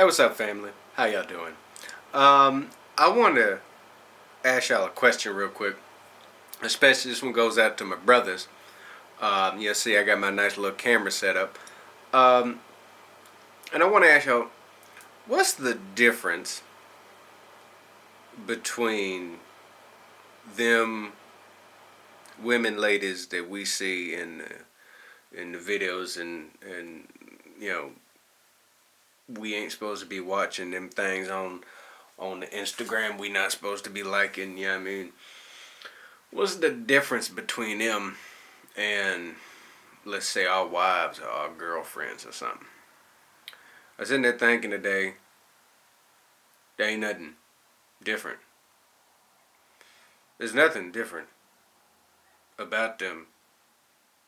Hey, what's up, family? How y'all doing? I want to ask y'all a question real quick. Especially this one goes out to my brothers. You see, I got my nice little camera set up. Um, and I want to ask y'all, what's the difference between them women ladies that we see in the videos and you know we ain't supposed to be watching them things on the Instagram we not supposed to be liking, you know what I mean? What's the difference between them and, let's say, our wives or our girlfriends or something? I was in there thinking today, there ain't nothing different. There's nothing different about them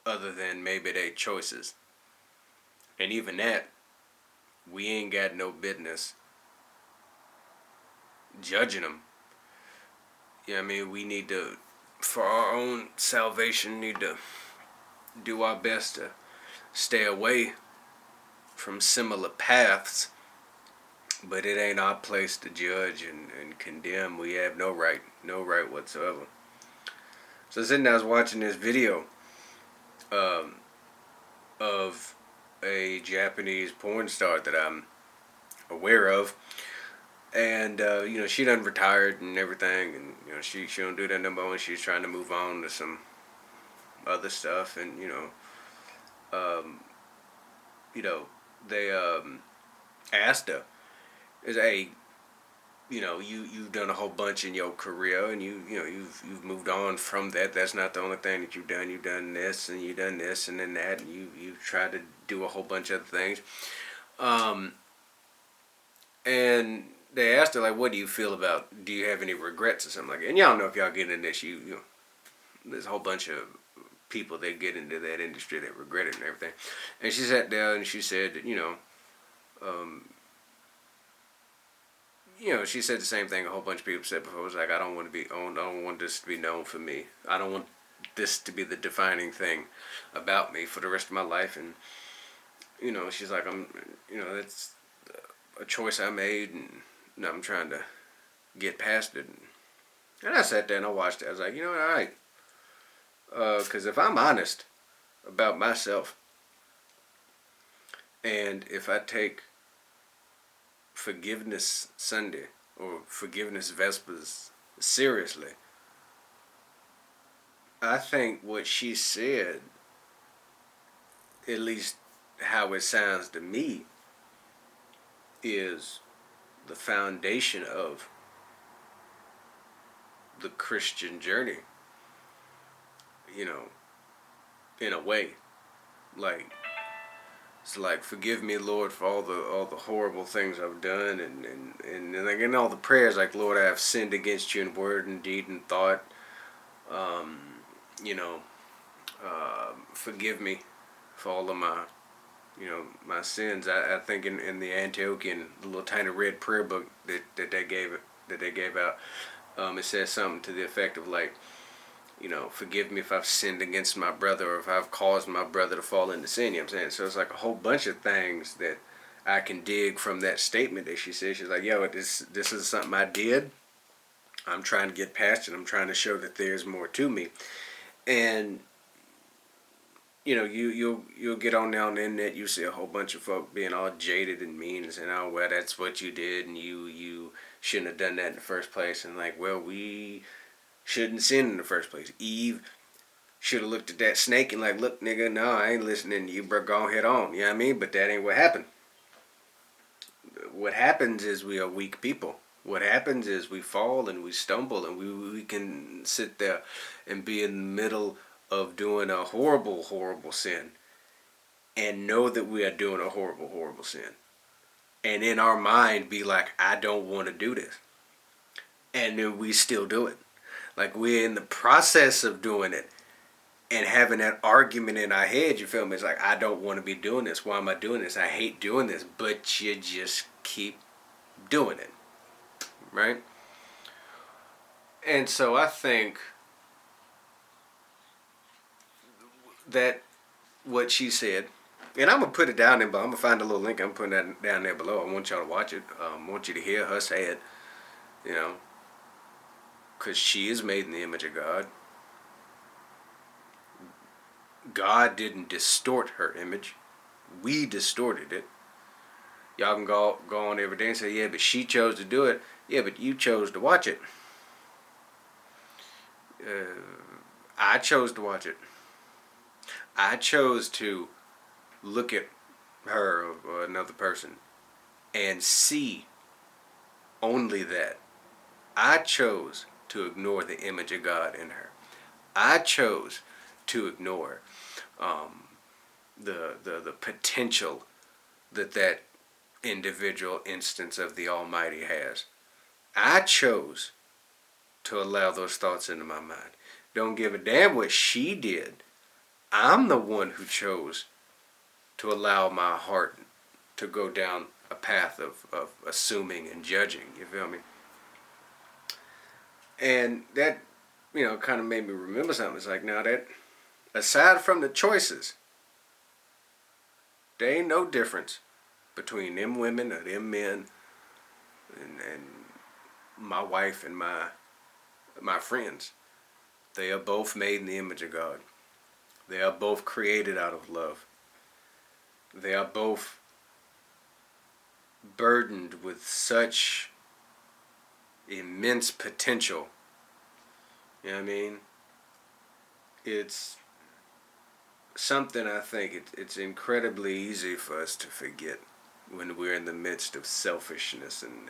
other than maybe their choices. And even that, we ain't got no business judging them. You know what I mean? We need to, for our own salvation, need to do our best to stay away from similar paths. But it ain't our place to judge and condemn. We have no right whatsoever. So sitting there, I was watching this video um, of a Japanese porn star that I'm aware of, and she done retired and everything, and she don't do that no more, and she's trying to move on to some other stuff, and um, you know they asked her, is hey, you've done a whole bunch in your career, and you've moved on from that. That's not the only thing that you've done. You've done this and you've done this and then that, and you've tried to do a whole bunch of other things. Um, and they asked her, like, what do you feel about? Do you have any regrets or something like that? And y'all know, if y'all get into this, there's a whole bunch of people that get into that industry that regret it and everything. And she sat down and she said, um, she said the same thing a whole bunch of people said before. It was like, I don't want to be owned. I don't want this to be known for me. I don't want this to be the defining thing about me for the rest of my life. And she's like, that's a choice I made, and I'm trying to get past it. And I sat there and I watched it. I was like, all right, because if I'm honest about myself, and if I take Forgiveness Sunday or Forgiveness Vespers seriously, I think what she said, at least how it sounds to me, is the foundation of the Christian journey. In a way, like, it's like, forgive me, Lord, for all the horrible things I've done, and like in all the prayers, like, Lord, I have sinned against you in word and deed and thought. Um, you know, Forgive me for all of my sins. I think in the Antiochian, the little tiny red prayer book that they gave out, it says something to the effect of, like, forgive me if I've sinned against my brother, or if I've caused my brother to fall into sin. You know what I'm saying? So it's like a whole bunch of things that I can dig from that statement that she said. She's like, yo, this is something I did. I'm trying to get past it. I'm trying to show that there's more to me. And you'll get on there on the internet. You see a whole bunch of folk being all jaded and mean and saying, oh, well, that's what you did, and you shouldn't have done that in the first place. And like, well, we shouldn't sin in the first place. Eve should have looked at that snake and like, look, nigga, no, I ain't listening to you, bro. Go head on. You know what I mean? But that ain't what happened. What happens is we are weak people. What happens is we fall and we stumble, and we can sit there and be in the middle of doing a horrible, horrible sin and know that we are doing a horrible, horrible sin. And in our mind be like, I don't want to do this. And then we still do it. Like, we're in the process of doing it and having that argument in our head, you feel me? It's like, I don't want to be doing this. Why am I doing this? I hate doing this. But you just keep doing it. Right? And so I think that what she said And I'm going to put it down there, but I'm going to find a little link. I'm putting that down there below. I want y'all to watch it. I want you to hear her say it, you know, because she is made in the image of God. God didn't distort her image. We distorted it. Y'all can go on every day and say, yeah, but she chose to do it. Yeah, but you chose to watch it. I chose to watch it. I chose to look at her or another person and see only that. I chose to ignore the image of God in her. I chose to ignore the potential that individual instance of the Almighty has. I chose to allow those thoughts into my mind. Don't give a damn what she did. I'm the one who chose to allow my heart to go down a path of assuming and judging. You feel me? And that, kind of made me remember something. It's like, now that, aside from the choices, there ain't no difference between them women or them men and my wife and my friends. They are both made in the image of God. They are both created out of love. They are both burdened with such immense potential. You know what I mean? It's something I think it's incredibly easy for us to forget when we're in the midst of selfishness and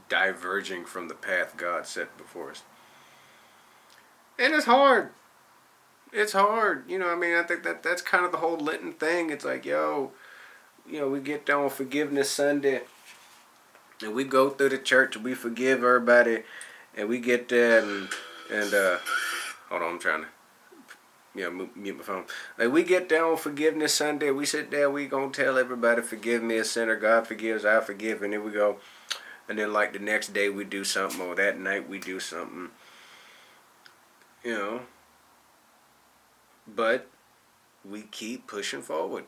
diverging from the path God set before us. And it's hard. It's hard. I think that's kind of the whole Lenten thing. It's like, we get down on Forgiveness Sunday and we go through the church and we forgive everybody and we get there and hold on, I'm trying to mute my phone. Like, we get down on Forgiveness Sunday, we sit there, we gonna tell everybody, forgive me a sinner, God forgives, I forgive, and then we go. And then like the next day we do something, or that night we do something. But we keep pushing forward.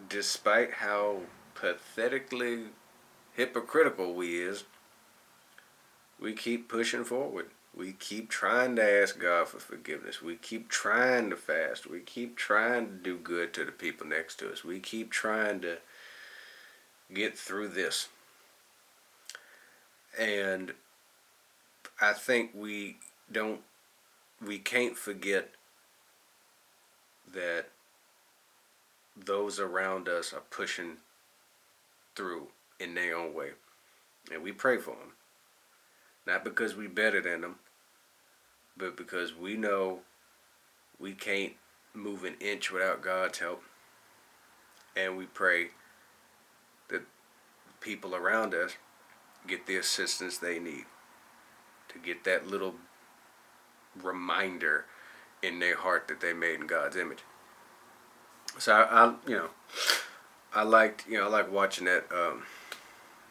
Despite how pathetically hypocritical we is, we keep pushing forward. We keep trying to ask God for forgiveness. We keep trying to fast. We keep trying to do good to the people next to us. We keep trying to get through this. And I think we can't forget that those around us are pushing through in their own way. And we pray for them. Not because we're better than them, but because we know we can't move an inch without God's help. And we pray that people around us get the assistance they need to get that little reminder in their heart that they made in God's image. So I liked watching that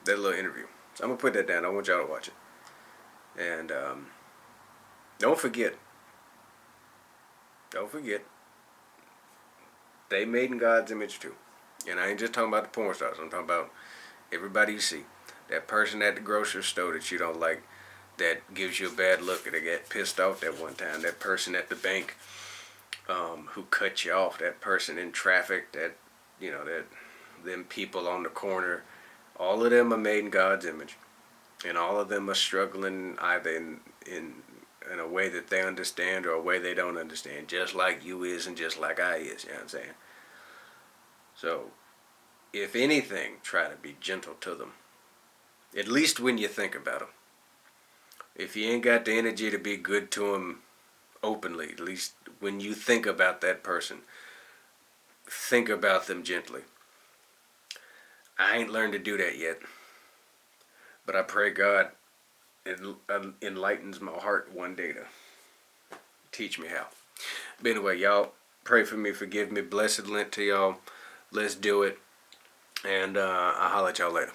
little interview. So I'm gonna put that down. I want y'all to watch it. And don't forget, they made in God's image too. And I ain't just talking about the porn stars. I'm talking about everybody you see. That person at the grocery store that you don't like, that gives you a bad look, or they get pissed off that one time. That person at the bank who cut you off. That person in traffic. That them people on the corner. All of them are made in God's image, and all of them are struggling either in a way that they understand or a way they don't understand, just like you is and just like I is. You know what I'm saying? So, if anything, try to be gentle to them. At least when you think about them. If you ain't got the energy to be good to them openly, at least when you think about that person, think about them gently. I ain't learned to do that yet. But I pray God enlightens my heart one day to teach me how. But anyway, y'all, pray for me, forgive me. Blessed Lent to y'all. Let's do it. And I'll holler at y'all later.